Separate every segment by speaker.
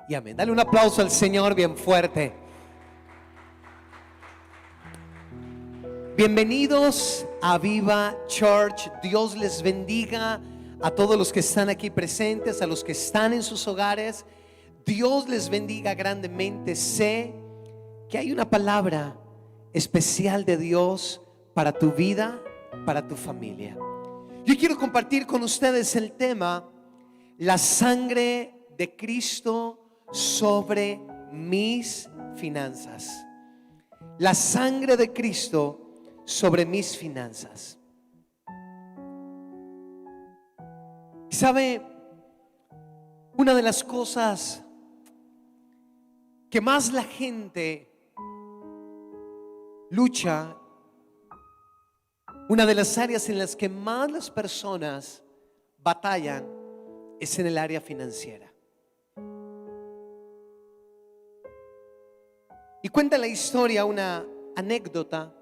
Speaker 1: y amén. Dale un aplauso al Señor bien fuerte. Bienvenidos a Viva Church. Dios les bendiga a todos los que están aquí presentes, a los que están en sus hogares. Dios les bendiga grandemente. Sé que hay una palabra especial de Dios para tu vida, para tu familia. Yo quiero compartir con ustedes el tema: la sangre de Cristo sobre mis finanzas. La sangre de Cristo sobre mis finanzas. ¿Sabe? Una de las cosas que más la gente lucha, una de las áreas en las que más las personas batallan, es en el área financiera. Y cuenta la historia, una anécdota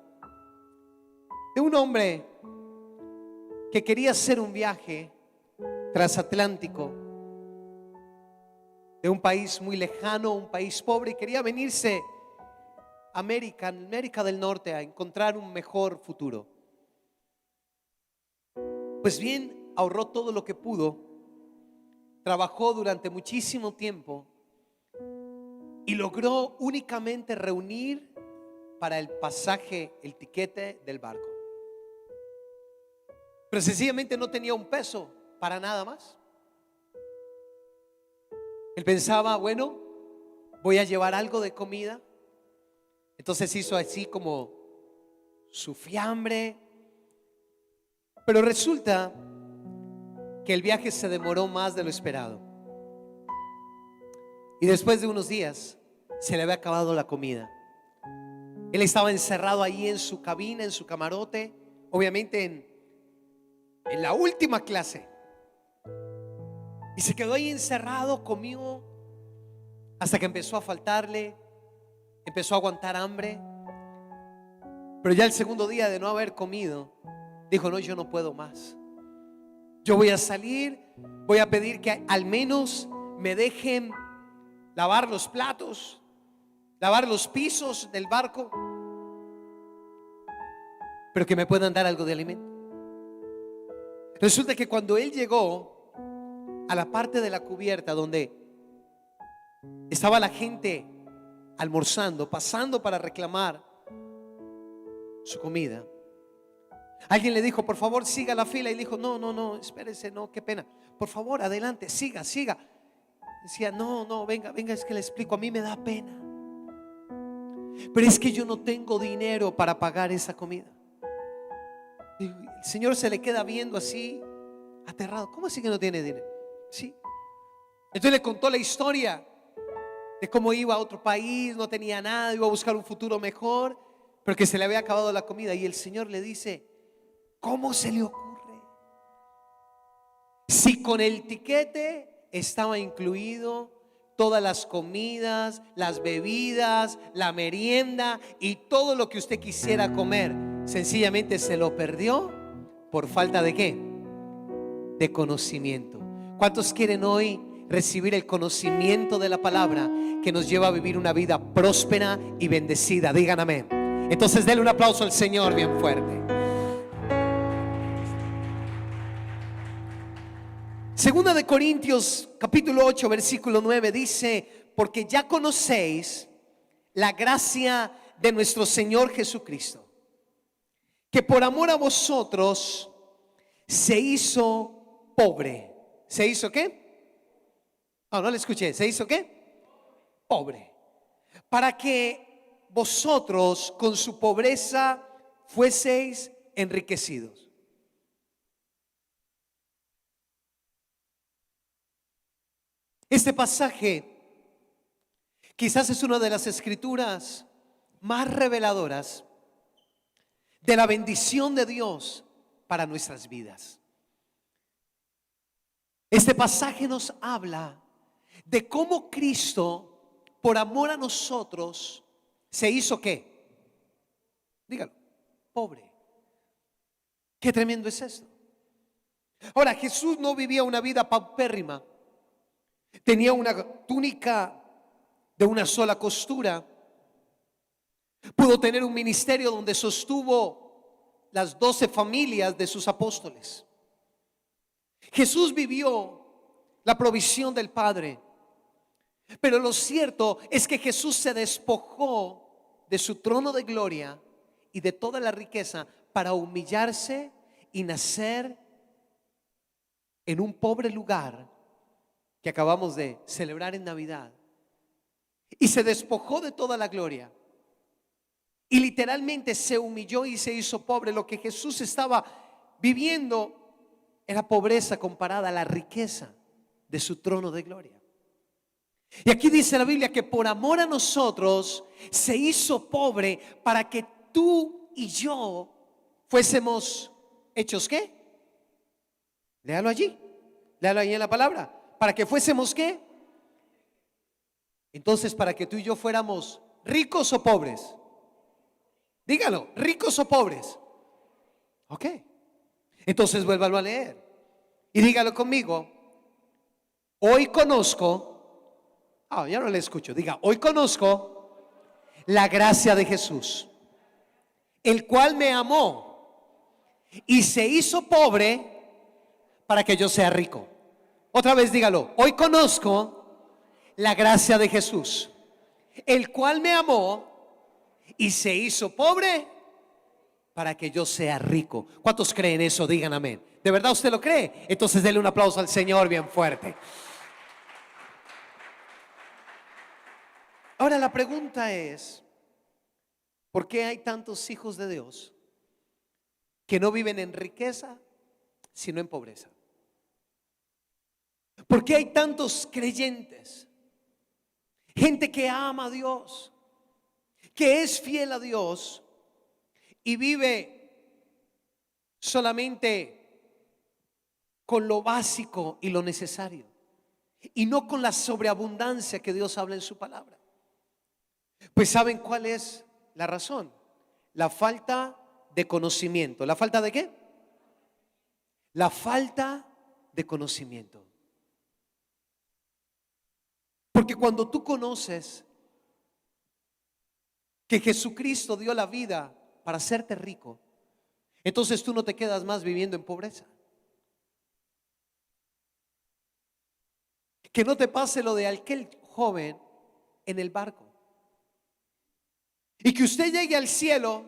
Speaker 1: de un hombre que quería hacer un viaje transatlántico de un país muy lejano, un país pobre, y quería venirse a América del Norte, a encontrar un mejor futuro. Pues bien, ahorró todo lo que pudo, trabajó durante muchísimo tiempo y logró únicamente reunir para el pasaje, el tiquete del barco. Pero sencillamente no tenía un peso para nada más. Él pensaba, bueno, voy a llevar algo de comida. Entonces hizo así como su fiambre. Pero resulta que el viaje se demoró más de lo esperado. Y después de unos días se le había acabado la comida. Él estaba encerrado ahí en su cabina, en su camarote, obviamente en la última clase. Y se quedó ahí encerrado, comió hasta que empezó a faltarle, empezó a aguantar hambre. Pero ya el segundo día de no haber comido, dijo: no, yo no puedo más. Yo voy a salir, voy a pedir que al menos me dejen lavar los platos, lavar los pisos del barco, pero que me puedan dar algo de alimento. Resulta que cuando él llegó a la parte de la cubierta donde estaba la gente almorzando, pasando para reclamar su comida, alguien le dijo: por favor, siga la fila. Y dijo: no, espérese, no, qué pena, por favor, adelante, siga. Decía: no, venga, es que le explico, a mí me da pena, pero es que yo no tengo dinero para pagar esa comida. Y el Señor se le queda viendo así, aterrado. ¿Cómo así que no tiene dinero? Sí. Entonces le contó la historia de cómo iba a otro país, no tenía nada, iba a buscar un futuro mejor, pero que se le había acabado la comida. Y el Señor le dice: ¿cómo se le ocurre? Si con el tiquete estaba incluido todas las comidas, las bebidas, la merienda y todo lo que usted quisiera comer, sencillamente se lo perdió por falta ¿de qué? De conocimiento. ¿Cuántos quieren hoy recibir el conocimiento de la palabra que nos lleva a vivir una vida próspera y bendecida? Digan amén. Entonces denle un aplauso al Señor bien fuerte. Segunda de Corintios capítulo 8 versículo 9 dice: porque ya conocéis la gracia de nuestro Señor Jesucristo, que por amor a vosotros se hizo pobre. ¿Se hizo qué? No le escuché. ¿Se hizo qué? Pobre. Para que vosotros con su pobreza fueseis enriquecidos. Este pasaje quizás es una de las escrituras más reveladoras de la bendición de Dios para nuestras vidas. Este pasaje nos habla de cómo Cristo, por amor a nosotros, se hizo ¿qué? Dígalo, pobre. Qué tremendo es esto. Ahora, Jesús no vivía una vida paupérrima. Tenía una túnica de una sola costura. Pudo tener un ministerio donde sostuvo las 12 familias de sus apóstoles. Jesús vivió la provisión del Padre. Pero lo cierto es que Jesús se despojó de su trono de gloria y de toda la riqueza para humillarse y nacer en un pobre lugar que acabamos de celebrar en Navidad. Y se despojó de toda la gloria. Y literalmente se humilló y se hizo pobre. Lo que Jesús estaba viviendo era pobreza comparada a la riqueza de su trono de gloria. Y aquí dice la Biblia que por amor a nosotros se hizo pobre para que tú y yo fuésemos hechos ¿qué? Léalo allí. Léalo ahí en la palabra. Para que fuésemos ¿qué? Entonces, para que tú y yo fuéramos ricos o pobres. Dígalo, ricos o pobres. Ok. Entonces vuélvalo a leer. Y dígalo conmigo. Hoy conozco. Ya no le escucho. Diga, hoy conozco la gracia de Jesús, el cual me amó y se hizo pobre para que yo sea rico. Otra vez dígalo. Hoy conozco la gracia de Jesús, el cual me amó y se hizo pobre para que yo sea rico. ¿Cuántos creen eso? Digan amén. ¿De verdad usted lo cree? Entonces denle un aplauso al Señor bien fuerte. Ahora la pregunta es, ¿por qué hay tantos hijos de Dios que no viven en riqueza, sino en pobreza? ¿Por qué hay tantos creyentes, gente que ama a Dios, que es fiel a Dios y vive solamente con lo básico y lo necesario, y no con la sobreabundancia que Dios habla en su palabra? Pues ¿saben cuál es la razón? La falta de conocimiento. ¿La falta de qué? La falta de conocimiento. Porque cuando tú conoces que Jesucristo dio la vida para hacerte rico, entonces tú no te quedas más viviendo en pobreza. Que no te pase lo de aquel joven en el barco. Y que usted llegue al cielo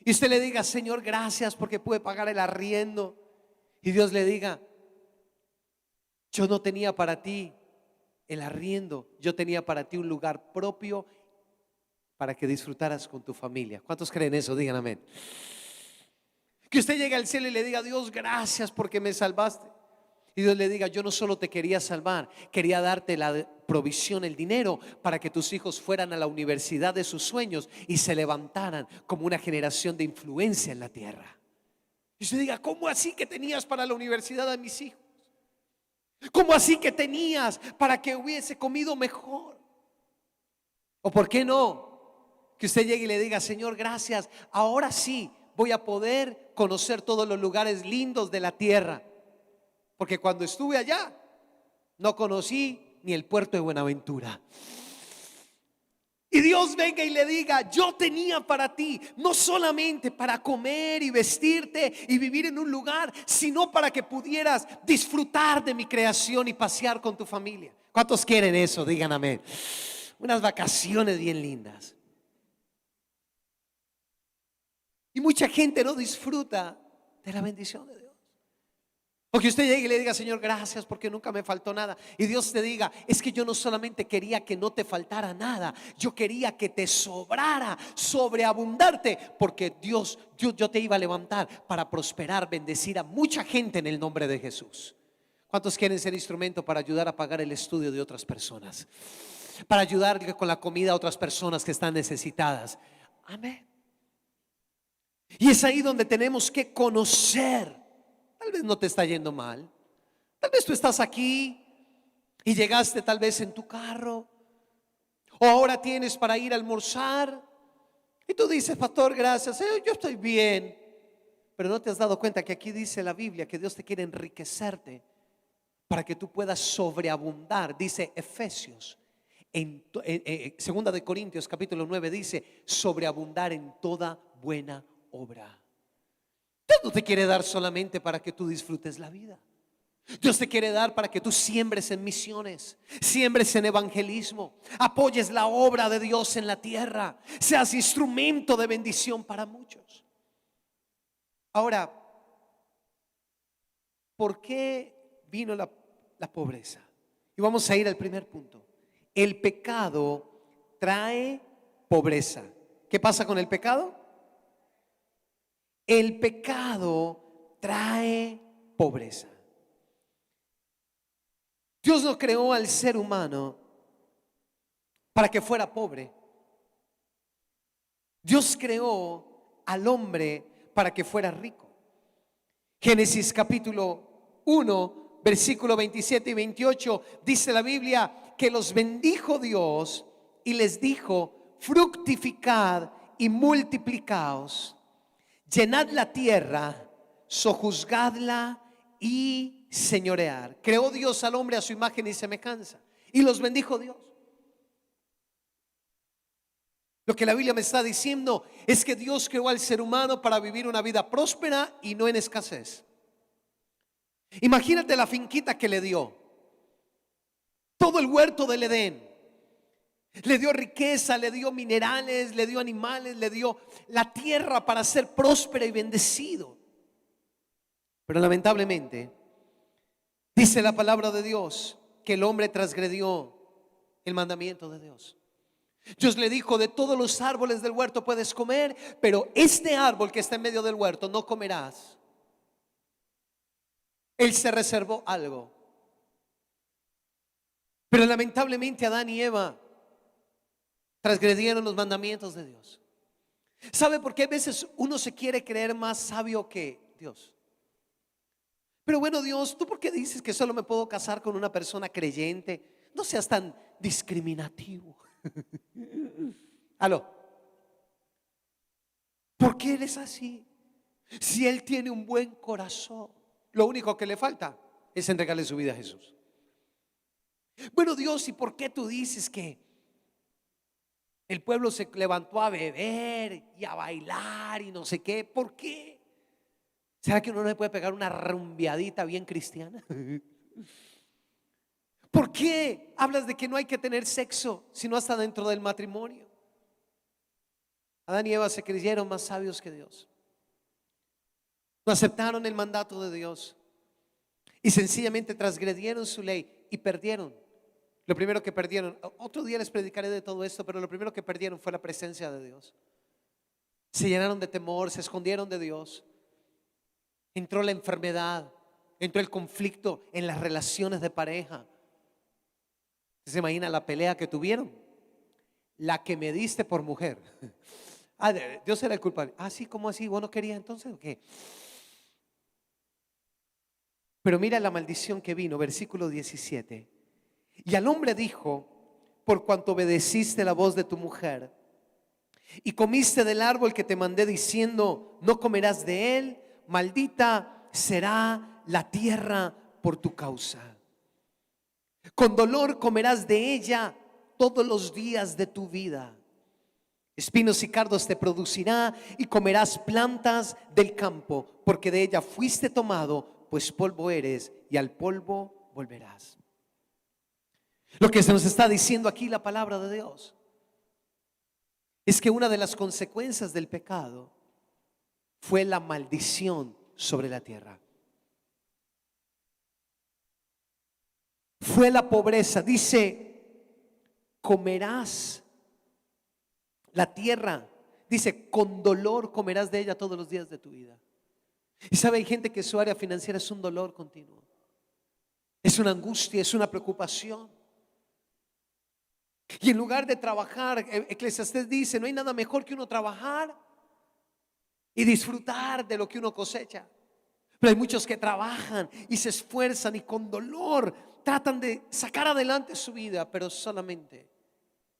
Speaker 1: y usted le diga, Señor, gracias porque pude pagar el arriendo. Y Dios le diga, yo no tenía para ti el arriendo, yo tenía para ti un lugar propio para que disfrutaras con tu familia. ¿Cuántos creen eso? Digan amén. Que usted llegue al cielo y le diga, Dios, gracias porque me salvaste. Y Dios le diga, yo no solo te quería salvar, quería darte la provisión, el dinero, para que tus hijos fueran a la universidad de sus sueños y se levantaran como una generación de influencia en la tierra. Y usted diga, ¿cómo así que tenías para la universidad a mis hijos? ¿Cómo así que tenías para que hubiese comido mejor? ¿O por qué no? Que usted llegue y le diga, Señor, gracias, ahora sí voy a poder conocer todos los lugares lindos de la tierra. Porque cuando estuve allá, no conocí ni el puerto de Buenaventura. Y Dios venga y le diga, yo tenía para ti, no solamente para comer y vestirte y vivir en un lugar, sino para que pudieras disfrutar de mi creación y pasear con tu familia. ¿Cuántos quieren eso? Digan amén. Unas vacaciones bien lindas. Y mucha gente no disfruta de la bendición de Dios. Porque usted llegue y le diga, Señor, gracias porque nunca me faltó nada. Y Dios te diga, es que yo no solamente quería que no te faltara nada, yo quería que te sobrara, sobreabundarte. Porque Dios, yo te iba a levantar para prosperar, bendecir a mucha gente en el nombre de Jesús. ¿Cuántos quieren ser instrumento para ayudar a pagar el estudio de otras personas? Para ayudar con la comida a otras personas que están necesitadas. Amén. Y es ahí donde tenemos que conocer. Tal vez no te está yendo mal. Tal vez tú estás aquí y llegaste tal vez en tu carro. O ahora tienes para ir a almorzar. Y tú dices, pastor, gracias, yo estoy bien. Pero no te has dado cuenta que aquí dice la Biblia que Dios te quiere enriquecerte para que tú puedas sobreabundar. Dice Efesios, segunda de Corintios capítulo 9 dice, sobreabundar en toda buena obra. Dios no te quiere dar solamente para que tú disfrutes la vida. Dios te quiere dar para que tú siembres en misiones, siembres en evangelismo, apoyes la obra de Dios en la tierra, seas instrumento de bendición para muchos. Ahora, ¿por qué vino la pobreza? Y vamos a ir al primer punto. El pecado trae pobreza. ¿Qué pasa con el pecado? El pecado trae pobreza. Dios no creó al ser humano para que fuera pobre. Dios creó al hombre para que fuera rico. Génesis capítulo 1, versículo 27 y 28, dice la Biblia que los bendijo Dios y les dijo: fructificad y multiplicaos, llenad la tierra, sojuzgadla y señorear. Creó Dios al hombre a su imagen y semejanza y los bendijo Dios. Lo que la Biblia me está diciendo es que Dios creó al ser humano para vivir una vida próspera y no en escasez. Imagínate la finquita que le dio, todo el huerto del Edén. Le dio riqueza, le dio minerales, le dio animales, le dio la tierra para ser próspera y bendecido. Pero lamentablemente, dice la palabra de Dios que el hombre transgredió el mandamiento de Dios. Dios le dijo: de todos los árboles del huerto puedes comer, pero este árbol que está en medio del huerto no comerás. Él se reservó algo. Pero lamentablemente Adán y Eva transgredieron los mandamientos de Dios. ¿Sabe por qué a veces uno se quiere creer más sabio que Dios? Pero bueno, Dios, ¿tú por qué dices que solo me puedo casar con una persona creyente? No seas tan discriminativo. Aló. ¿Por qué Él es así? Si Él tiene un buen corazón, lo único que le falta es entregarle su vida a Jesús. Bueno, Dios, ¿y por qué tú dices que el pueblo se levantó a beber y a bailar y no sé qué? ¿Por qué? ¿Será que uno no le puede pegar una rumbeadita bien cristiana? ¿Por qué hablas de que no hay que tener sexo sino hasta dentro del matrimonio? Adán y Eva se creyeron más sabios que Dios. No aceptaron el mandato de Dios y sencillamente transgredieron su ley y perdieron. Lo primero que perdieron, otro día les predicaré de todo esto, pero lo primero que perdieron fue la presencia de Dios. Se llenaron de temor, se escondieron de Dios. Entró la enfermedad, entró el conflicto en las relaciones de pareja. ¿Se imagina la pelea que tuvieron? La que me diste por mujer. Dios era el culpable. Sí, ¿cómo así? ¿Vos no querías entonces o qué? Pero mira la maldición que vino, versículo 17. Y al hombre dijo: por cuanto obedeciste la voz de tu mujer y comiste del árbol que te mandé diciendo: no comerás de él, maldita será la tierra por tu causa. Con dolor comerás de ella todos los días de tu vida. Espinos y cardos te producirá y comerás plantas del campo, porque de ella fuiste tomado, pues polvo eres y al polvo volverás. Lo que se nos está diciendo aquí la palabra de Dios es que una de las consecuencias del pecado fue la maldición sobre la tierra. Fue la pobreza. Dice: comerás la tierra. Dice: con dolor comerás de ella todos los días de tu vida. Y sabe, hay gente que su área financiera es un dolor continuo. Es una angustia, es una preocupación. Y en lugar de trabajar, Eclesiastés dice: no hay nada mejor que uno trabajar y disfrutar de lo que uno cosecha. Pero hay muchos que trabajan y se esfuerzan y con dolor tratan de sacar adelante su vida, pero solamente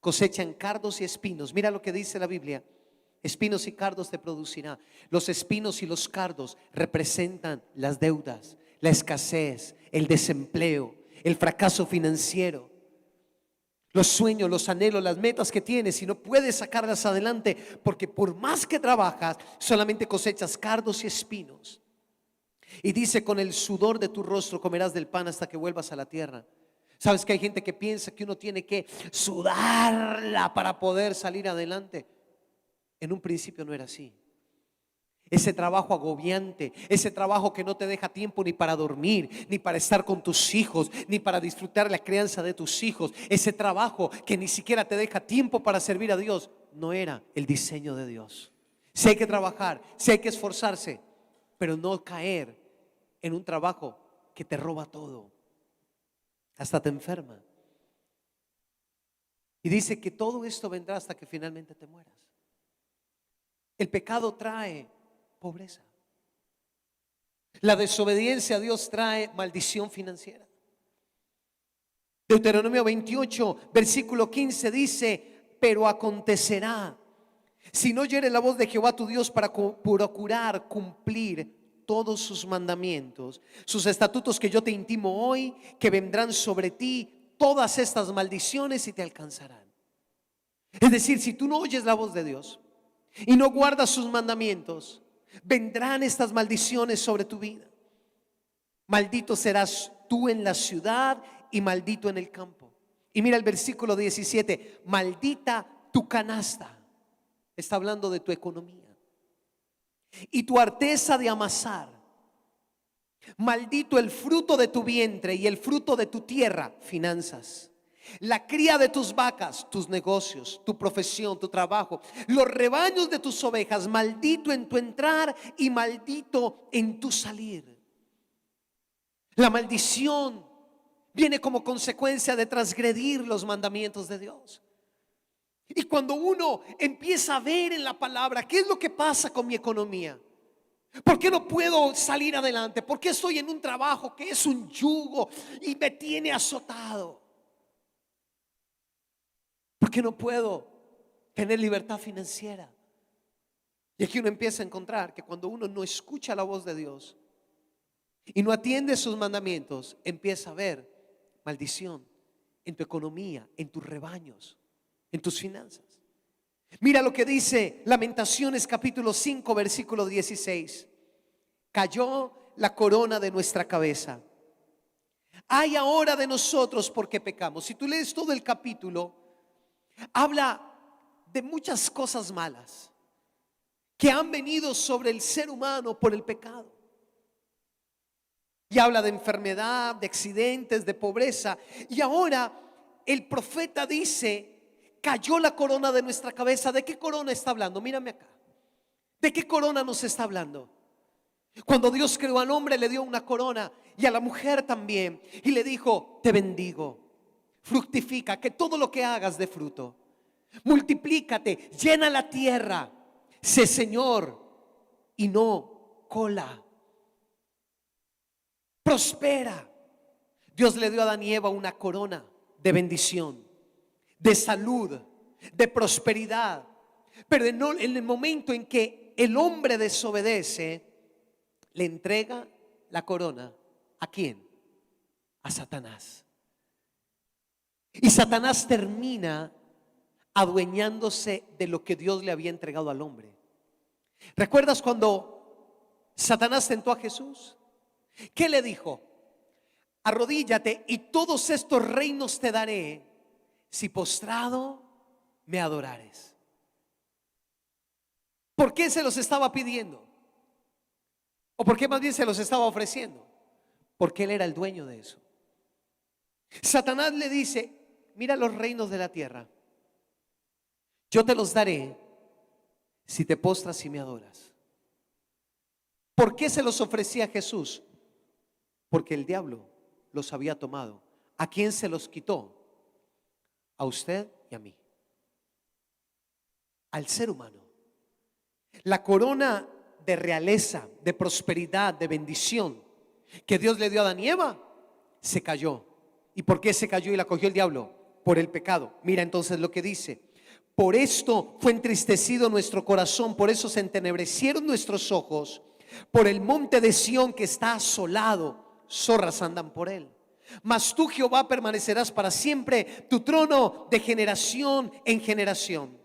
Speaker 1: cosechan cardos y espinos. Mira lo que dice la Biblia: espinos y cardos te producirá. Los espinos y los cardos representan las deudas, la escasez, el desempleo, el fracaso financiero, los sueños, los anhelos, las metas que tienes y no puedes sacarlas adelante porque por más que trabajas solamente cosechas cardos y espinos. Y dice: con el sudor de tu rostro comerás del pan hasta que vuelvas a la tierra. Sabes que hay gente que piensa que uno tiene que sudarla para poder salir adelante. En un principio no era así. Ese trabajo agobiante, ese trabajo que no te deja tiempo ni para dormir, ni para estar con tus hijos, ni para disfrutar la crianza de tus hijos, ese trabajo que ni siquiera te deja tiempo para servir a Dios, no era el diseño de Dios. Sí hay que trabajar, sí hay que esforzarse, pero no caer en un trabajo que te roba todo, hasta te enferma. Y dice que todo esto vendrá hasta que finalmente te mueras. El pecado trae pobreza. La desobediencia a Dios trae maldición financiera. Deuteronomio 28, versículo 15 dice: pero acontecerá, si no oyeres la voz de Jehová tu Dios para procurar cumplir todos sus mandamientos, sus estatutos que yo te intimo hoy, que vendrán sobre ti todas estas maldiciones y te alcanzarán. Es decir, si tú no oyes la voz de Dios y no guardas sus mandamientos, vendrán estas maldiciones sobre tu vida. Maldito serás tú en la ciudad y maldito en el campo. Y mira el versículo 17: maldita tu canasta. Está hablando de tu economía. Y tu arteza de amasar. Maldito el fruto de tu vientre y el fruto de tu tierra, finanzas. La cría de tus vacas, tus negocios, tu profesión, tu trabajo, los rebaños de tus ovejas. Maldito en tu entrar y maldito en tu salir. La maldición viene como consecuencia de transgredir los mandamientos de Dios. Y cuando uno empieza a ver en la palabra qué es lo que pasa con mi economía, ¿por qué no puedo salir adelante? ¿Por qué estoy en un trabajo que es un yugo y me tiene azotado? ¿Por qué no puedo tener libertad financiera? Y aquí uno empieza a encontrar que cuando uno no escucha la voz de Dios y no atiende sus mandamientos, empieza a ver maldición en tu economía, en tus rebaños, en tus finanzas. Mira lo que dice Lamentaciones capítulo 5 versículo 16: cayó la corona de nuestra cabeza. Ay ahora de nosotros porque pecamos. Si tú lees todo el capítulo, habla de muchas cosas malas que han venido sobre el ser humano por el pecado. Y habla de enfermedad, de accidentes, de pobreza. Y ahora el profeta dice: cayó la corona de nuestra cabeza. ¿De qué corona está hablando? Mírame acá. ¿De qué corona nos está hablando? Cuando Dios creó al hombre, le dio una corona y a la mujer también, y le dijo: te bendigo, fructifica, que todo lo que hagas dé fruto, multiplícate, llena la tierra, sé Señor y no cola, prospera. Dios le dio a Adán y Eva una corona de bendición, de salud, de prosperidad. Pero en el momento en que el hombre desobedece, le entrega la corona. ¿A quién? A Satanás. Y Satanás termina adueñándose de lo que Dios le había entregado al hombre. ¿Recuerdas cuando Satanás tentó a Jesús? ¿Qué le dijo? Arrodíllate y todos estos reinos te daré si postrado me adorares. ¿Por qué se los estaba pidiendo? ¿O por qué más bien se los estaba ofreciendo? Porque él era el dueño de eso. Satanás le dice: mira los reinos de la tierra, yo te los daré si te postras y me adoras. ¿Por qué se los ofrecía a Jesús? Porque el diablo los había tomado. ¿A quién se los quitó? A usted y a mí, al ser humano. La corona de realeza, de prosperidad, de bendición que Dios le dio a Adán y Eva se cayó. ¿Y por qué se cayó y la cogió el diablo? Por el pecado. Mira entonces lo que dice: por esto fue entristecido nuestro corazón, por eso se entenebrecieron nuestros ojos, por el monte de Sión que está asolado, zorras andan por él. Mas tú, Jehová, permanecerás para siempre, tu trono de generación en generación.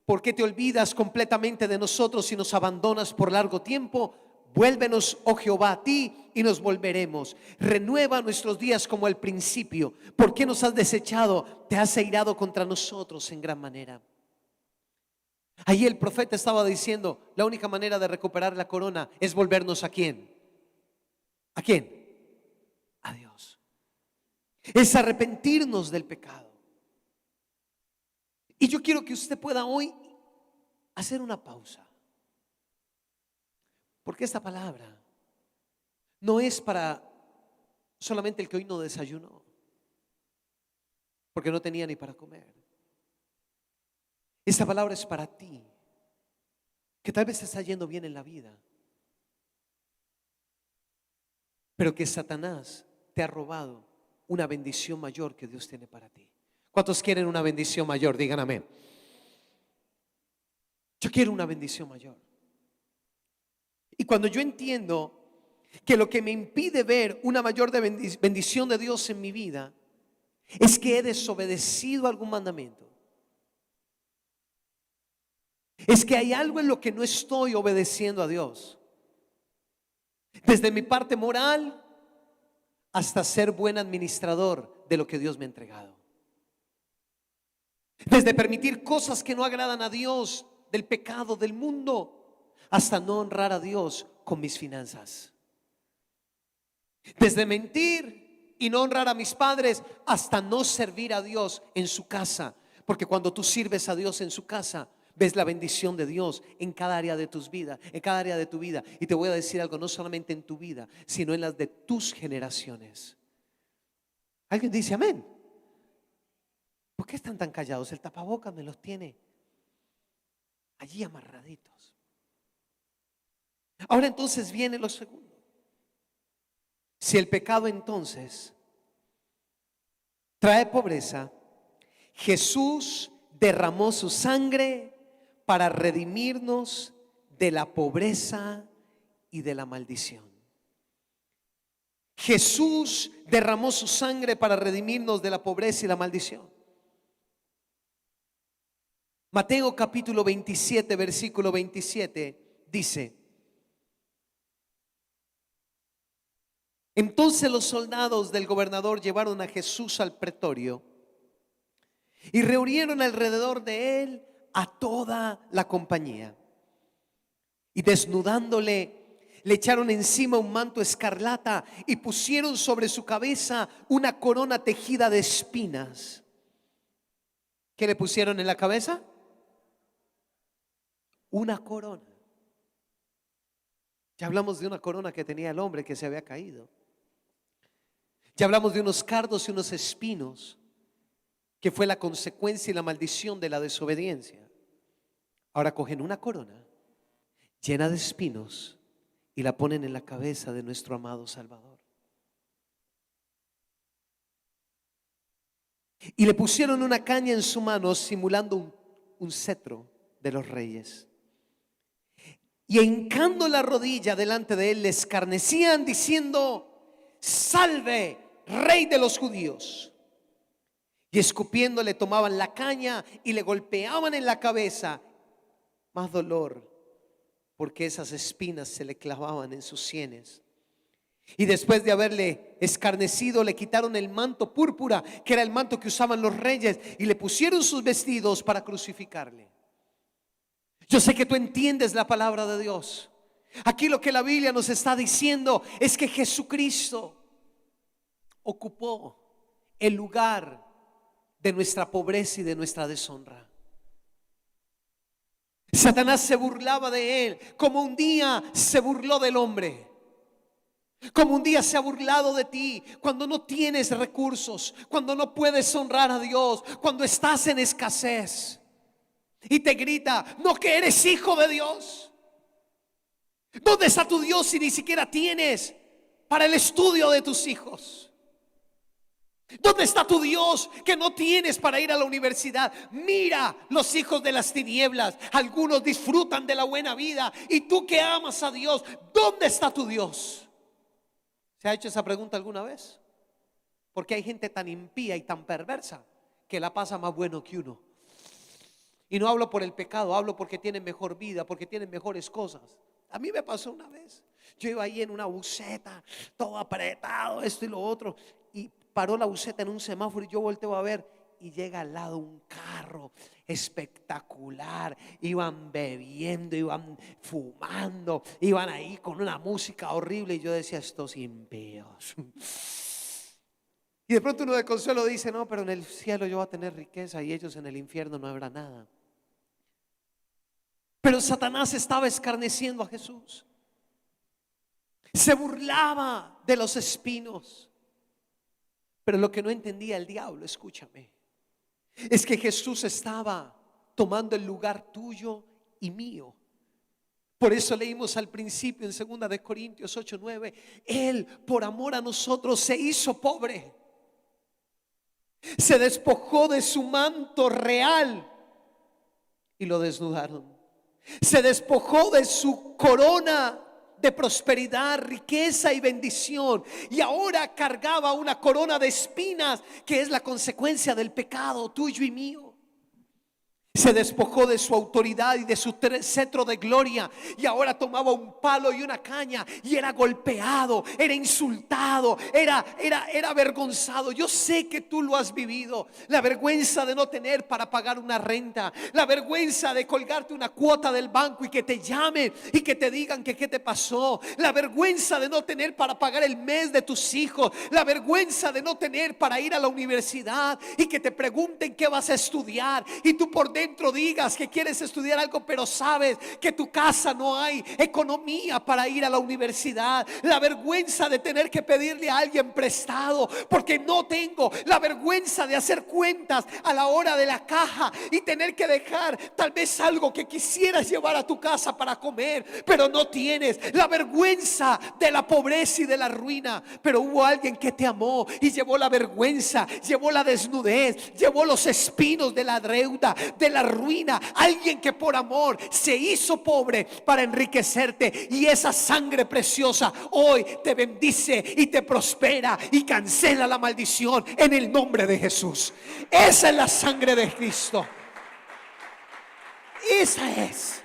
Speaker 1: ¿Por qué te olvidas completamente de nosotros y nos abandonas por largo tiempo? Vuélvenos, oh Jehová, a ti y nos volveremos. Renueva nuestros días como al principio. ¿Por qué nos has desechado? Te has airado contra nosotros en gran manera. Allí el profeta estaba diciendo, la única manera de recuperar la corona es volvernos ¿a quién? ¿A quién? A Dios. Es arrepentirnos del pecado. Y yo quiero que usted pueda hoy hacer una pausa. Porque esta palabra no es para solamente el que hoy no desayunó, porque no tenía ni para comer. Esta palabra es para ti, que tal vez te está yendo bien en la vida, pero que Satanás te ha robado una bendición mayor que Dios tiene para ti. ¿Cuántos quieren una bendición mayor? Digan amén. Yo quiero una bendición mayor. Y cuando yo entiendo que lo que me impide ver una mayor bendición de Dios en mi vida es que he desobedecido algún mandamiento, es que hay algo en lo que no estoy obedeciendo a Dios, desde mi parte moral hasta ser buen administrador de lo que Dios me ha entregado, desde permitir cosas que no agradan a Dios, del pecado, del mundo, hasta no honrar a Dios con mis finanzas, desde mentir y no honrar a mis padres hasta no servir a Dios en su casa, porque cuando tú sirves a Dios en su casa, ves la bendición de Dios en cada área de tus vidas, en cada área de tu vida. Y te voy a decir algo, no solamente en tu vida, sino en las de tus generaciones. ¿Alguien dice amén? ¿Por qué están tan callados? El tapabocas me los tiene allí amarraditos. Ahora entonces viene lo segundo. Si el pecado entonces trae pobreza, Jesús derramó su sangre para redimirnos de la pobreza y de la maldición. Jesús derramó su sangre para redimirnos de la pobreza y la maldición. Mateo capítulo 27, versículo 27 dice: entonces los soldados del gobernador llevaron a Jesús al pretorio y reunieron alrededor de él a toda la compañía. Y desnudándole, le echaron encima un manto escarlata y pusieron sobre su cabeza una corona tejida de espinas. ¿Qué le pusieron en la cabeza? Una corona. Ya hablamos de una corona que tenía el hombre que se había caído. Ya hablamos de unos cardos y unos espinos, que fue la consecuencia y la maldición de la desobediencia. Ahora cogen una corona llena de espinos y la ponen en la cabeza de nuestro amado Salvador. Y le pusieron una caña en su mano simulando un cetro de los reyes. Y hincando la rodilla delante de él le escarnecían diciendo: salve, rey de los judíos. Y escupiendo le tomaban la caña y le golpeaban en la cabeza. Más dolor, porque esas espinas se le clavaban en sus sienes. Y después de haberle escarnecido, le quitaron el manto púrpura, que era el manto que usaban los reyes, y le pusieron sus vestidos para crucificarle. Yo sé que tú entiendes la palabra de Dios. Aquí lo que la Biblia nos está diciendo es que Jesucristo ocupó el lugar de nuestra pobreza y de nuestra deshonra. Satanás se burlaba de él, como un día se burló del hombre, como un día se ha burlado de ti cuando no tienes recursos, cuando no puedes honrar a Dios, cuando estás en escasez. Y te grita: no, que eres hijo de Dios. ¿Dónde está tu Dios si ni siquiera tienes para el estudio de tus hijos? ¿Dónde está tu Dios que no tienes para ir a la universidad? Mira los hijos de las tinieblas, algunos disfrutan de la buena vida, y tú que amas a Dios, ¿dónde está tu Dios? ¿Se ha hecho esa pregunta alguna vez? ¿Por qué hay gente tan impía y tan perversa que la pasa más bueno que uno? Y no hablo por el pecado, hablo porque tienen mejor vida, porque tienen mejores cosas. A mí me pasó una vez. Yo iba ahí en una buseta, todo apretado, esto y lo otro, y paró la buseta en un semáforo y yo volteo a ver y llega al lado un carro espectacular. Iban bebiendo, iban fumando, iban ahí con una música horrible y yo decía, estos impíos. Y de pronto uno de consuelo dice, no, pero en el cielo yo voy a tener riqueza y ellos en el infierno no habrá nada. Pero Satanás estaba escarneciendo a Jesús. Se burlaba de los espinos. Pero lo que no entendía el diablo, escúchame, es que Jesús estaba tomando el lugar tuyo y mío. Por eso leímos al principio en 2 de Corintios 8:9, Él por amor a nosotros se hizo pobre. Se despojó de su manto real y lo desnudaron. Se despojó de su corona de prosperidad, riqueza y bendición, y ahora cargaba una corona de espinas que es la consecuencia del pecado tuyo y mío. Se despojó de su autoridad y de su cetro de gloria, y ahora tomaba un palo y una caña y era golpeado, era insultado, era avergonzado. Yo sé que tú lo has vivido. La vergüenza de no tener para pagar una renta, la vergüenza de colgarte una cuota del banco y que te llamen y que te digan que qué te pasó, la vergüenza de no tener para pagar el mes de tus hijos, la vergüenza de no tener para ir a la universidad y que te pregunten qué vas a estudiar y tú por dentro digas que quieres estudiar algo, pero sabes que tu casa no hay economía para ir a la universidad. La vergüenza de tener que pedirle a alguien prestado porque no tengo. La vergüenza de hacer cuentas a la hora de la caja y tener que dejar tal vez algo que quisieras llevar a tu casa para comer, pero no tienes. La vergüenza de la pobreza y de la ruina. Pero hubo alguien que te amó y llevó la vergüenza, llevó la desnudez, llevó los espinos de la deuda, de la ruina. Alguien que por amor se hizo pobre para enriquecerte, y esa sangre preciosa hoy te bendice y te prospera y cancela la maldición en el nombre de Jesús. Esa es la sangre de Cristo. Esa es.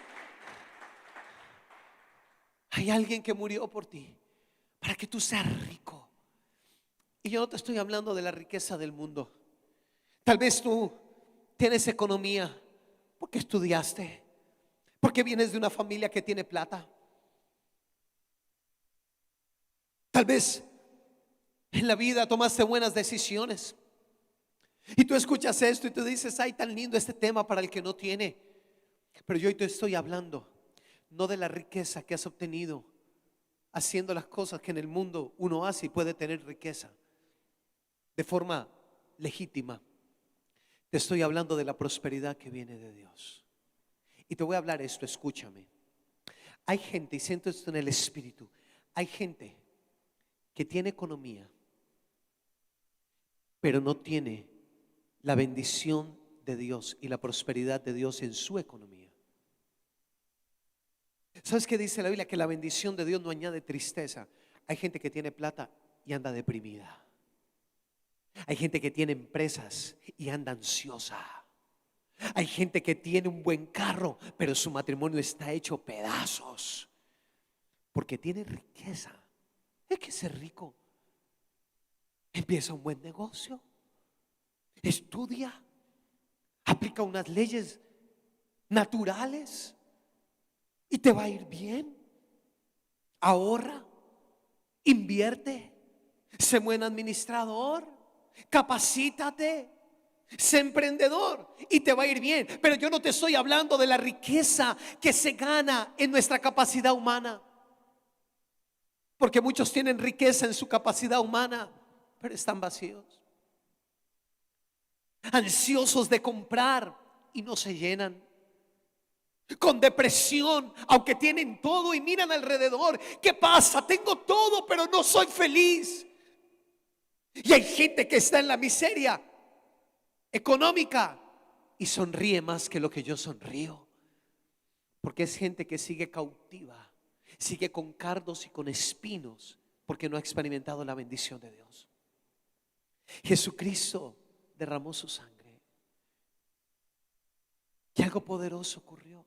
Speaker 1: Hay alguien que murió por ti para que tú seas rico. Y yo no te estoy hablando de la riqueza del mundo. Tal vez tú tienes economía porque estudiaste, porque vienes de una familia que tiene plata. Tal vez en la vida tomaste buenas decisiones y tú escuchas esto y tú dices, ay, tan lindo este tema para el que no tiene. Pero yo hoy te estoy hablando no de la riqueza que has obtenido haciendo las cosas que en el mundo uno hace y puede tener riqueza de forma legítima. Te estoy hablando de la prosperidad que viene de Dios. Y te voy a hablar esto, escúchame. Hay gente, y siento esto en el espíritu, hay gente que tiene economía, pero no tiene la bendición de Dios y la prosperidad de Dios en su economía. ¿Sabes qué dice la Biblia? Que la bendición de Dios no añade tristeza. Hay gente que tiene plata y anda deprimida. Hay gente que tiene empresas y anda ansiosa. Hay gente que tiene un buen carro, pero su matrimonio está hecho pedazos porque tiene riqueza. Hay que ser rico. Empieza un buen negocio, estudia, aplica unas leyes naturales y te va a ir bien. Ahorra, invierte, sé buen administrador, capacítate, sé emprendedor y te va a ir bien. Pero yo no te estoy hablando de la riqueza que se gana en nuestra capacidad humana, porque muchos tienen riqueza en su capacidad humana, pero están vacíos, ansiosos de comprar y no se llenan, con depresión aunque tienen todo y miran alrededor. ¿Qué pasa? Tengo todo pero no soy feliz. Y hay gente que está en la miseria económica y sonríe más que lo que yo sonrío, porque es gente que sigue cautiva, sigue con cardos y con espinos porque no ha experimentado la bendición de Dios. Jesucristo derramó su sangre y algo poderoso ocurrió.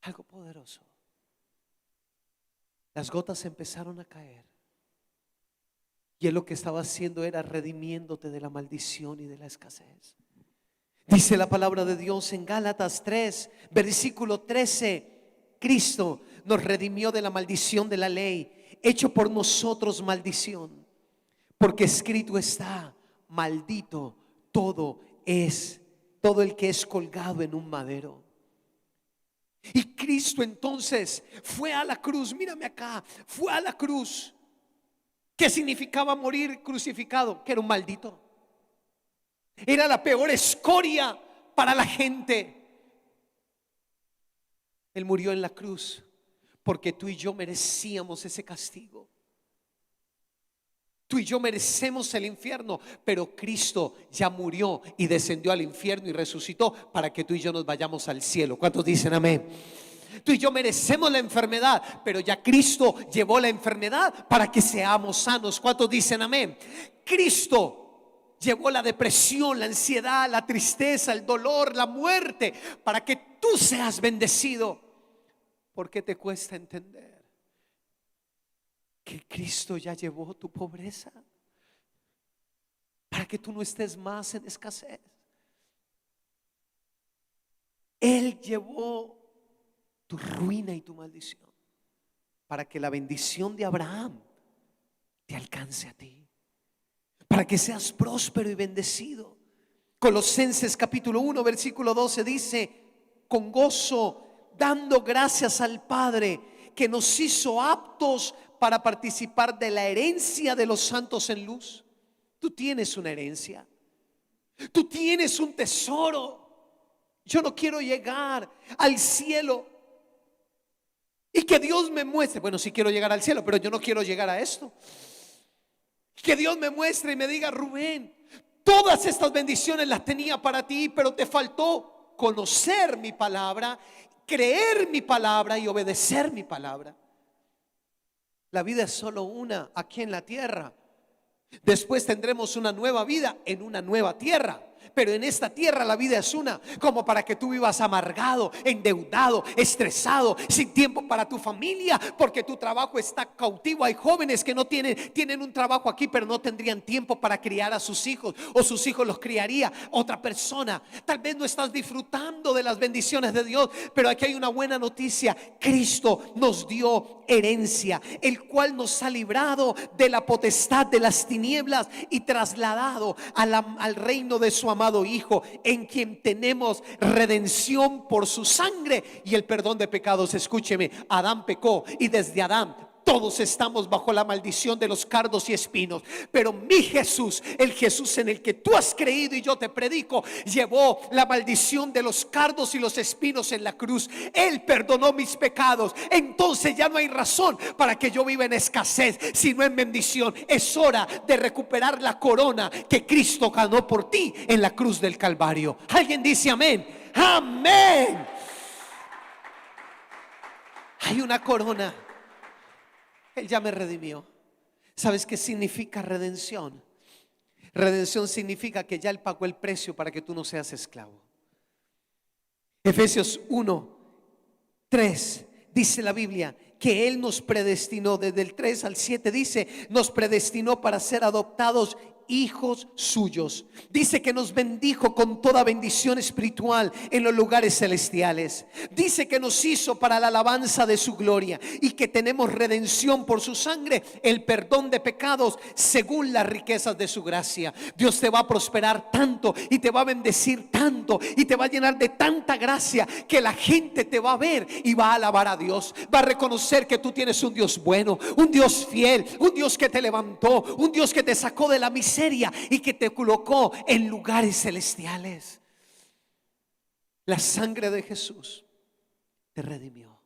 Speaker 1: Algo poderoso. Las gotas empezaron a caer y Él lo que estaba haciendo era redimiéndote de la maldición y de la escasez. Dice la palabra de Dios en Gálatas 3, versículo 13: Cristo nos redimió de la maldición de la ley, hecho por nosotros maldición, porque escrito está: maldito todo el que es colgado en un madero. Y Cristo entonces fue a la cruz. Mírame acá, fue a la cruz. ¿Qué significaba morir crucificado? Que era un maldito. Era la peor escoria para la gente. Él murió en la cruz porque tú y yo merecíamos ese castigo. Tú y yo merecemos el infierno, pero Cristo ya murió y descendió al infierno y resucitó para que tú y yo nos vayamos al cielo. ¿Cuántos dicen amén? Tú y yo merecemos la enfermedad, pero ya Cristo llevó la enfermedad para que seamos sanos. ¿Cuántos dicen amén? Cristo llevó la depresión, la ansiedad, la tristeza, el dolor, la muerte, para que tú seas bendecido. ¿Por qué te cuesta entender que Cristo ya llevó tu pobreza para que tú no estés más en escasez? Él llevó tu ruina y tu maldición para que la bendición de Abraham te alcance a ti, para que seas próspero y bendecido. Colosenses capítulo 1 versículo 12 dice: con gozo, dando gracias al Padre que nos hizo aptos para participar de la herencia de los santos en luz. Tú tienes una herencia, tú tienes un tesoro. Yo no quiero llegar al cielo y que Dios me muestre, bueno, sí quiero llegar al cielo, pero yo no quiero llegar a esto. Que Dios me muestre y me diga: Rubén, todas estas bendiciones las tenía para ti, pero te faltó conocer mi palabra, creer mi palabra y obedecer mi palabra. La vida es solo una aquí en la tierra. Después tendremos una nueva vida en una nueva tierra. Pero en esta tierra la vida es una, como para que tú vivas amargado, endeudado, estresado, sin tiempo para tu familia, porque tu trabajo está cautivo. Hay jóvenes que no tienen un trabajo aquí, pero no tendrían tiempo para criar a sus hijos, o sus hijos los criaría otra persona. Tal vez no estás disfrutando de las bendiciones de Dios, pero aquí hay una buena noticia. Cristo nos dio herencia, el cual nos ha librado de la potestad de las tinieblas y trasladado al reino de su amado Hijo, en quien tenemos redención por su sangre y el perdón de pecados. Escúcheme, Adán pecó y desde Adán todos estamos bajo la maldición de los cardos y espinos, pero mi Jesús, el Jesús en el que tú has creído y yo te predico, llevó la maldición de los cardos y los espinos en la cruz. Él perdonó mis pecados. Entonces ya no hay razón para que yo viva en escasez, sino en bendición. Es hora de recuperar la corona que Cristo ganó por ti en la cruz del Calvario. ¿Alguien dice amén? Amén. Hay una corona. Él ya me redimió. ¿Sabes qué significa redención? Redención significa que ya Él pagó el precio para que tú no seas esclavo. Efesios 1:3 dice la Biblia que Él nos predestinó. Desde el 3 al 7 dice: nos predestinó para ser adoptados hijos suyos. Dice que nos bendijo con toda bendición espiritual en los lugares celestiales. Dice que nos hizo para la alabanza de su gloria y que tenemos redención por su sangre, el perdón de pecados según las riquezas de su gracia. Dios te va a prosperar tanto y te va a bendecir tanto y te va a llenar de tanta gracia que la gente te va a ver y va a alabar a Dios. Va a reconocer que tú tienes un Dios bueno, un Dios fiel, un Dios que te levantó, un Dios que te sacó de la miseria y que te colocó en lugares celestiales. La sangre de Jesús te redimió.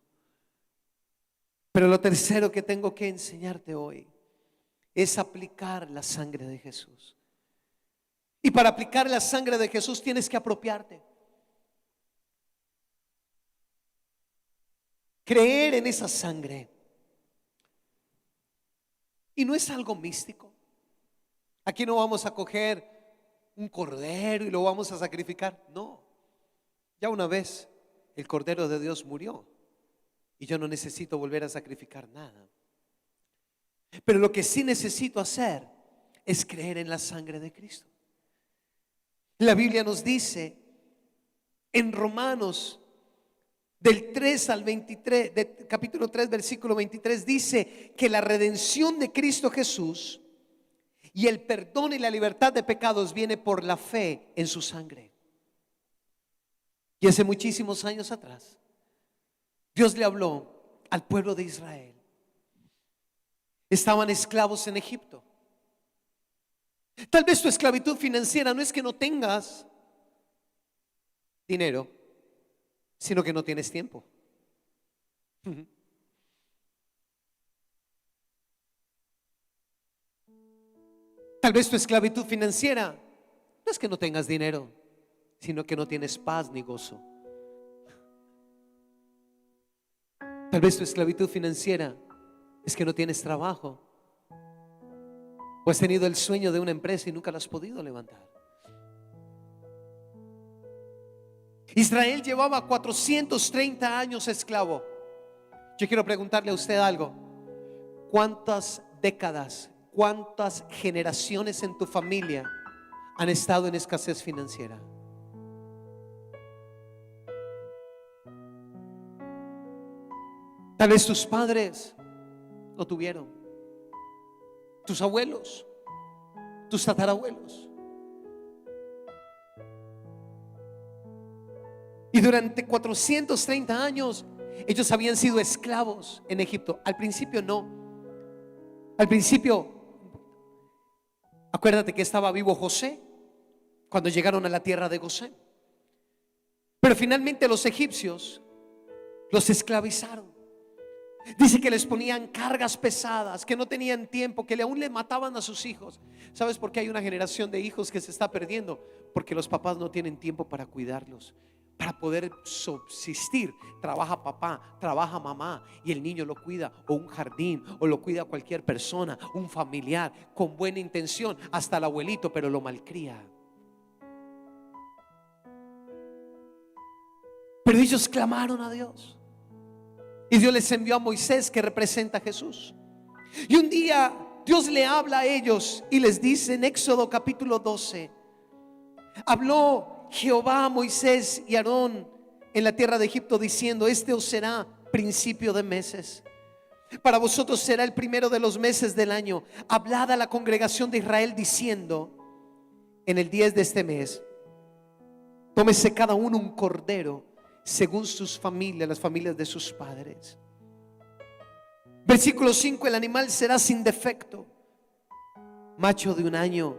Speaker 1: Pero lo tercero que tengo que enseñarte hoy es aplicar la sangre de Jesús. Y para aplicar la sangre de Jesús tienes que apropiarte. Creer en esa sangre. Y no es algo místico. Aquí no vamos a coger un cordero y lo vamos a sacrificar. No, ya una vez el Cordero de Dios murió y yo no necesito volver a sacrificar nada. Pero lo que sí necesito hacer es creer en la sangre de Cristo. La Biblia nos dice en Romanos del 3 al 23, capítulo 3, versículo 23, dice que la redención de Cristo Jesús y el perdón y la libertad de pecados viene por la fe en su sangre. Y hace muchísimos años atrás, Dios le habló al pueblo de Israel. Estaban esclavos en Egipto. Tal vez tu esclavitud financiera no es que no tengas dinero, sino que no tienes tiempo. Tal vez tu esclavitud financiera no es que no tengas dinero, sino que no tienes paz ni gozo. Tal vez tu esclavitud financiera es que no tienes trabajo, o has tenido el sueño de una empresa y nunca la has podido levantar. Israel llevaba 430 años esclavo. Yo quiero preguntarle a usted algo. ¿Cuántas décadas, cuántas generaciones en tu familia han estado en escasez financiera? Tal vez tus padres lo tuvieron, tus abuelos, tus tatarabuelos. Y durante 430 años ellos habían sido esclavos en Egipto. Al principio no. Al principio, acuérdate que estaba vivo José cuando llegaron a la tierra de Gosén. Pero finalmente los egipcios los esclavizaron. Dice que les ponían cargas pesadas, que no tenían tiempo, que aún le mataban a sus hijos. ¿Sabes por qué hay una generación de hijos que se está perdiendo? Porque los papás no tienen tiempo para cuidarlos, para poder subsistir. Trabaja papá, trabaja mamá y el niño lo cuida, o un jardín, o lo cuida cualquier persona, un familiar con buena intención, hasta el abuelito, pero lo malcría. Pero ellos clamaron a Dios y Dios les envió a Moisés, que representa a Jesús. Y un día Dios le habla a ellos y les dice en Éxodo capítulo 12: habló Jehová a Moisés y Aarón en la tierra de Egipto diciendo: este os será principio de meses, para vosotros será el primero de los meses del año. Hablad a la congregación de Israel diciendo: en el 10 de este mes tómese cada uno un cordero según sus familias, las familias de sus padres. Versículo 5: el animal será sin defecto, macho de un año,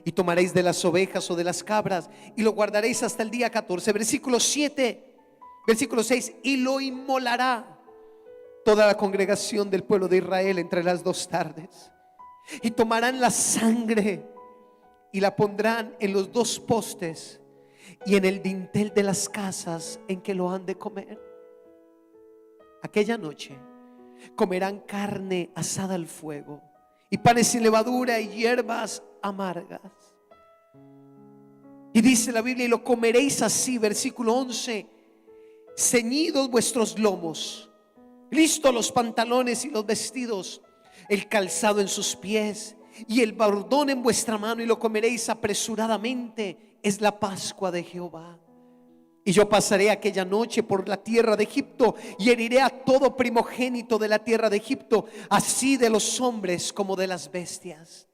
Speaker 1: y tomaréis de las ovejas o de las cabras y lo guardaréis hasta el día 14. Versículo 7, versículo 6: y lo inmolará toda la congregación del pueblo de Israel entre las 2 tardes, y tomarán la sangre y la pondrán en los 2 postes y en el dintel de las casas en que lo han de comer. Aquella noche comerán carne asada al fuego y panes sin levadura y hierbas amargas. Y dice la Biblia: y lo comeréis así, versículo 11: ceñidos vuestros lomos, listos los pantalones y los vestidos, el calzado en sus pies y el bordón en vuestra mano, y lo comeréis apresuradamente. Es la Pascua de Jehová. Y yo pasaré aquella noche por la tierra de Egipto y heriré a todo primogénito de la tierra de Egipto, así de los hombres como de las bestias.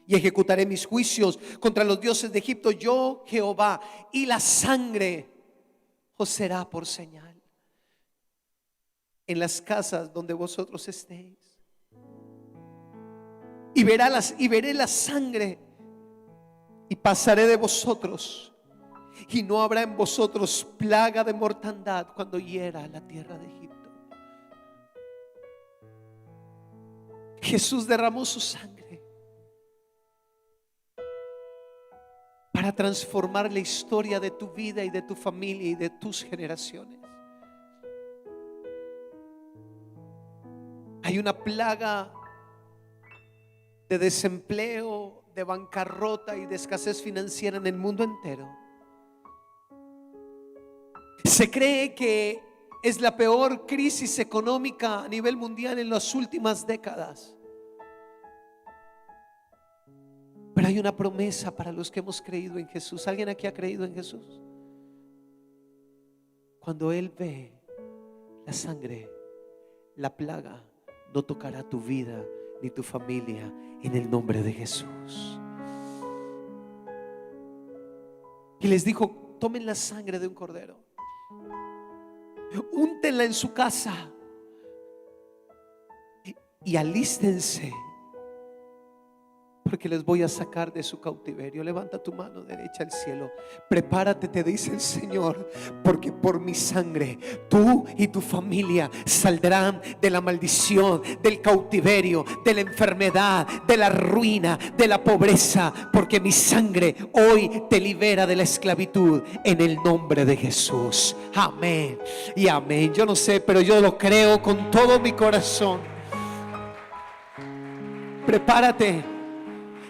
Speaker 1: Y ejecutaré mis juicios contra los dioses de Egipto, yo Jehová, y la sangre os será por señal en las casas donde vosotros estéis. Y veré la sangre y pasaré de vosotros, y no habrá en vosotros plaga de mortandad cuando hiera la tierra de Egipto. Jesús derramó su sangre para transformar la historia de tu vida y de tu familia y de tus generaciones. Hay una plaga de desempleo, de bancarrota y de escasez financiera en el mundo entero. Se cree que es la peor crisis económica a nivel mundial en las últimas décadas. Pero hay una promesa para los que hemos creído en Jesús. ¿Alguien aquí ha creído en Jesús? Cuando Él ve la sangre, la plaga no tocará tu vida ni tu familia, en el nombre de Jesús. Y les dijo: tomen la sangre de un cordero, úntenla en su casa y alístense, porque les voy a sacar de su cautiverio. Levanta tu mano derecha al cielo. Prepárate, te dice el Señor, porque por mi sangre tú y tu familia saldrán de la maldición, del cautiverio, de la enfermedad, de la ruina, de la pobreza, porque mi sangre hoy te libera de la esclavitud, en el nombre de Jesús. Amén y amén. Yo no sé, pero yo lo creo con todo mi corazón. Prepárate,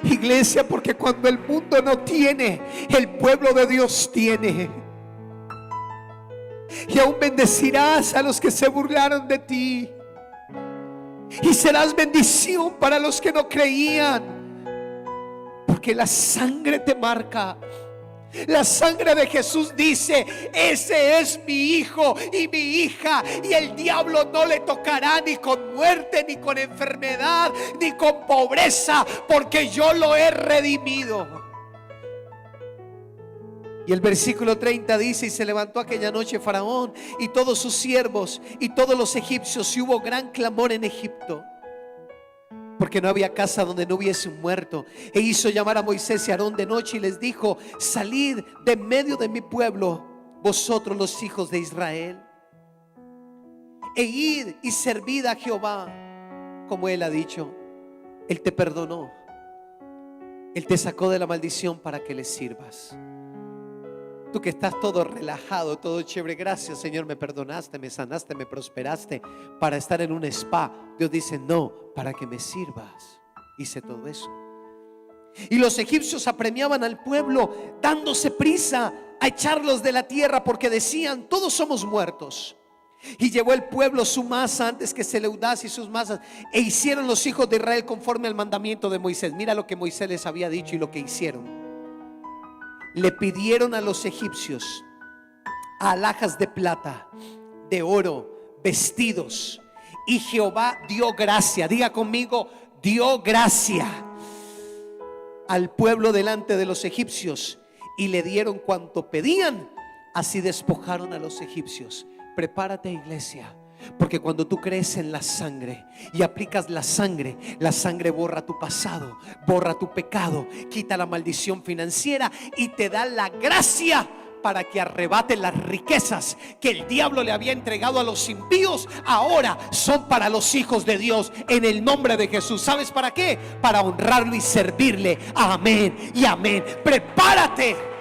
Speaker 1: iglesia, porque cuando el mundo no tiene, el pueblo de Dios tiene. Y aún bendecirás a los que se burlaron de ti, y serás bendición para los que no creían, porque la sangre te marca. La sangre de Jesús dice: ese es mi hijo y mi hija, y el diablo no le tocará ni con muerte, ni con enfermedad, ni con pobreza, porque yo lo he redimido. Y el versículo 30 dice: y se levantó aquella noche Faraón y todos sus siervos y todos los egipcios, y hubo gran clamor en Egipto, porque no había casa donde no hubiese un muerto. E hizo llamar a Moisés y a Aarón de noche y les dijo: salid de medio de mi pueblo, vosotros los hijos de Israel, e id y servid a Jehová como Él ha dicho. Él te perdonó, Él te sacó de la maldición para que le sirvas. Tú que estás todo relajado, todo chévere: gracias, Señor, me perdonaste, me sanaste, me prosperaste, para estar en un spa. Dios dice: no, para que me sirvas. Hice todo eso. Y los egipcios apremiaban al pueblo, dándose prisa a echarlos de la tierra, porque decían: todos somos muertos. Y llevó el pueblo su masa antes que se leudase y sus masas, e hicieron los hijos de Israel conforme al mandamiento de Moisés. Mira lo que Moisés les había dicho y lo que hicieron. Le pidieron a los egipcios alhajas de plata, de oro, vestidos, y Jehová dio gracia. Diga conmigo: dio gracia al pueblo delante de los egipcios, y le dieron cuanto pedían. Así despojaron a los egipcios. Prepárate, iglesia, porque cuando tú crees en la sangre y aplicas la sangre borra tu pasado, borra tu pecado, quita la maldición financiera y te da la gracia para que arrebate las riquezas que el diablo le había entregado a los impíos. Ahora son para los hijos de Dios, en el nombre de Jesús. ¿Sabes para qué? Para honrarlo y servirle. Amén y amén. Prepárate.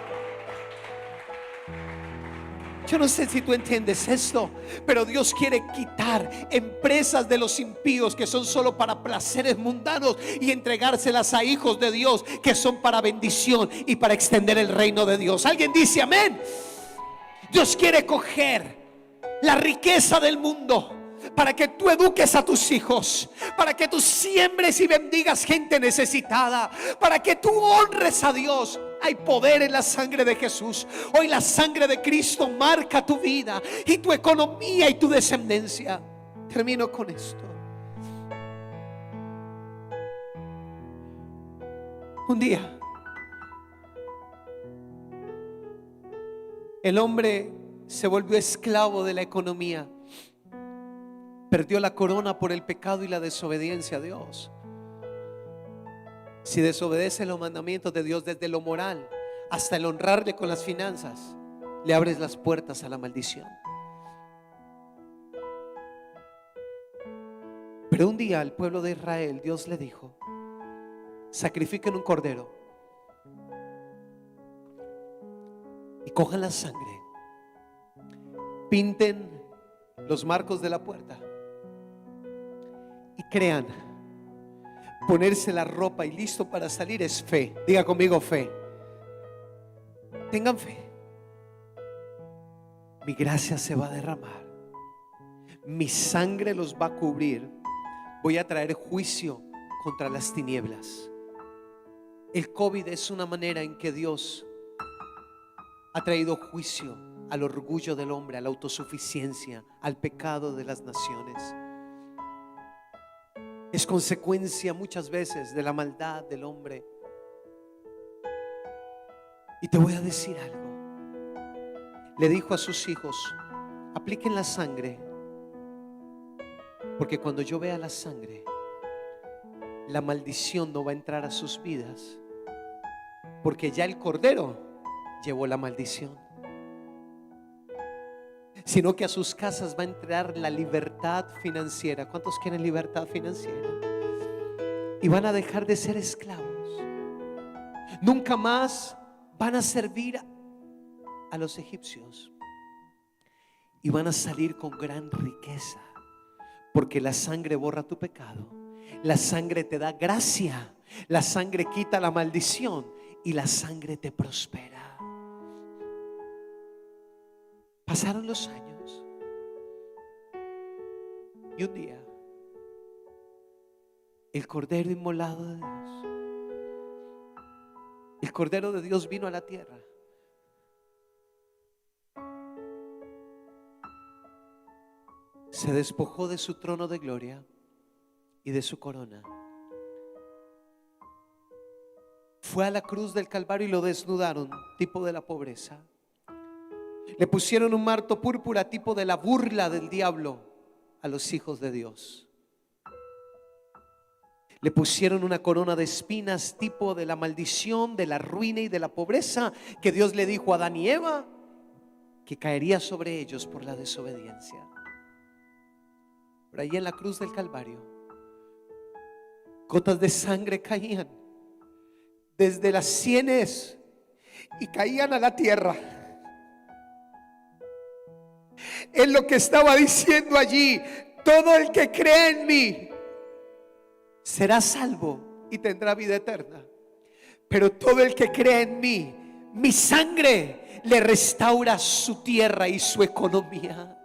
Speaker 1: Yo no sé si tú entiendes esto, pero Dios quiere quitar empresas de los impíos que son solo para placeres mundanos y entregárselas a hijos de Dios que son para bendición y para extender el reino de Dios. ¿Alguien dice amén? Dios quiere coger la riqueza del mundo para que tú eduques a tus hijos, para que tú siembres y bendigas gente necesitada, para que tú honres a Dios. Hay poder en la sangre de Jesús. Hoy la sangre de Cristo marca tu vida y tu economía y tu descendencia. Termino con esto. Un día el hombre se volvió esclavo de la economía. Perdió la corona por el pecado y la desobediencia a Dios. Si desobedeces los mandamientos de Dios, desde lo moral hasta el honrarle con las finanzas, le abres las puertas a la maldición. Pero un día al pueblo de Israel Dios le dijo: sacrifiquen un cordero y cojan la sangre, pinten los marcos de la puerta y crean, ponerse la ropa y listo para salir es fe. Diga conmigo fe. Tengan fe. Mi gracia se va a derramar. Mi sangre los va a cubrir. Voy a traer juicio contra las tinieblas. El COVID es una manera en que Dios ha traído juicio al orgullo del hombre, a la autosuficiencia, al pecado de las naciones. Es consecuencia muchas veces de la maldad del hombre. Y te voy a decir algo. Le dijo a sus hijos: apliquen la sangre, porque cuando yo vea la sangre, la maldición no va a entrar a sus vidas, porque ya el Cordero llevó la maldición, sino que a sus casas va a entrar la libertad financiera. ¿Cuántos quieren libertad financiera? Y van a dejar de ser esclavos. Nunca más van a servir a los egipcios y van a salir con gran riqueza, porque la sangre borra tu pecado, la sangre te da gracia, la sangre quita la maldición y la sangre te prospera. Pasaron los años y un día el Cordero inmolado de Dios, el Cordero de Dios vino a la tierra. Se despojó de su trono de gloria y de su corona. Fue a la cruz del Calvario y lo desnudaron, tipo de la pobreza. Le pusieron un manto púrpura, tipo de la burla del diablo a los hijos de Dios. Le pusieron una corona de espinas, tipo de la maldición, de la ruina y de la pobreza, que Dios le dijo a Adán y Eva que caería sobre ellos por la desobediencia. Por ahí en la cruz del Calvario, gotas de sangre caían desde las sienes y caían a la tierra. Es lo que estaba diciendo allí: todo el que cree en mí será salvo y tendrá vida eterna. Pero todo el que cree en mí, mi sangre le restaura su tierra y su economía.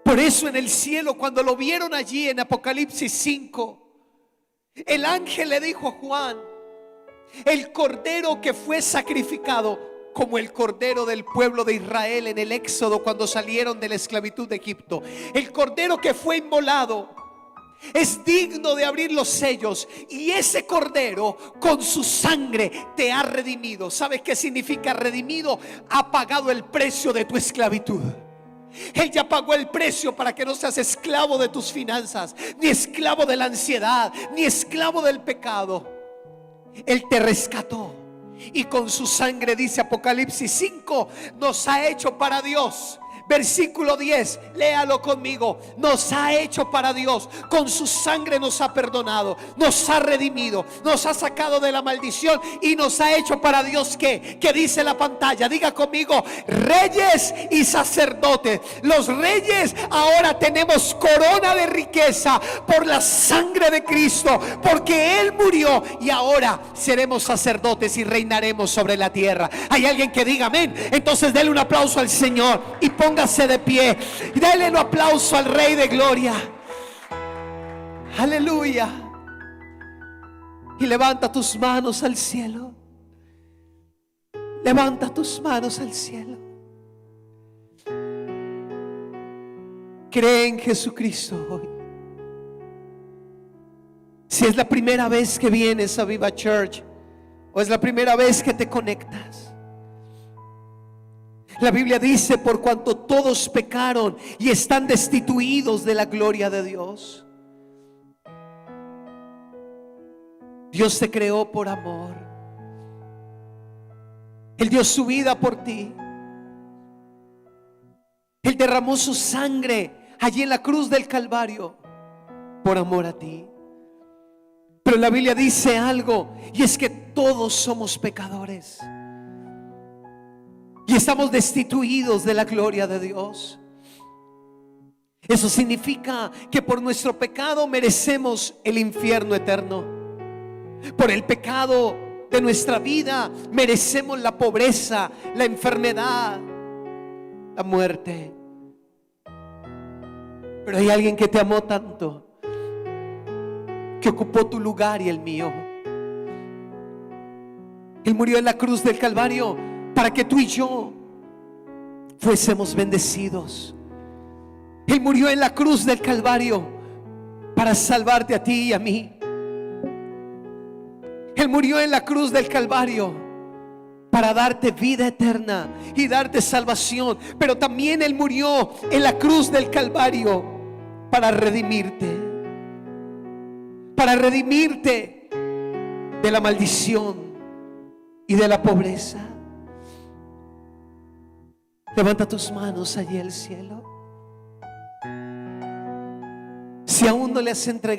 Speaker 1: Por eso en el cielo, cuando lo vieron allí en Apocalipsis 5, el ángel le dijo a Juan: el cordero que fue sacrificado, como el cordero del pueblo de Israel en el Éxodo cuando salieron de la esclavitud de Egipto, el cordero que fue inmolado es digno de abrir los sellos, y ese cordero con su sangre te ha redimido. ¿Sabes qué significa redimido? Ha pagado el precio de tu esclavitud. Él ya pagó el precio para que no seas esclavo de tus finanzas, ni esclavo de la ansiedad, ni esclavo del pecado. Él te rescató y con su sangre, dice Apocalipsis 5, nos ha hecho para Dios. Versículo 10, léalo conmigo. Nos ha hecho para Dios. Con su sangre nos ha perdonado, nos ha redimido, nos ha sacado de la maldición y nos ha hecho para Dios. ¿Qué dice la pantalla? Diga conmigo: reyes y sacerdotes. Los reyes ahora tenemos corona de riqueza por la sangre de Cristo, porque Él murió, y ahora seremos sacerdotes y reinaremos sobre la tierra. ¿Hay alguien que diga amén? Entonces dele un aplauso al Señor y póngase de pie y dale un aplauso al Rey de Gloria. Aleluya. Y levanta tus manos al cielo. Levanta tus manos al cielo. Cree en Jesucristo hoy. Si es la primera vez que vienes a Viva Church, o es la primera vez que te conectas, la Biblia dice: por cuanto todos pecaron y están destituidos de la gloria de Dios. Dios te creó por amor. Él dio su vida por ti. Él derramó su sangre allí en la cruz del Calvario por amor a ti. Pero la Biblia dice algo, y es que todos somos pecadores y estamos destituidos de la gloria de Dios. Eso significa que por nuestro pecado merecemos el infierno eterno. Por el pecado de nuestra vida merecemos la pobreza, la enfermedad, la muerte. Pero hay alguien que te amó tanto, que ocupó tu lugar y el mío. Él murió en la cruz del Calvario para que tú y yo fuésemos bendecidos. Él murió en la cruz del Calvario para salvarte a ti y a mí. Él murió en la cruz del Calvario para darte vida eterna y darte salvación. Pero también Él murió en la cruz del Calvario para redimirte. Para redimirte de la maldición y de la pobreza. Levanta tus manos allí al cielo. Si aún no le has entregado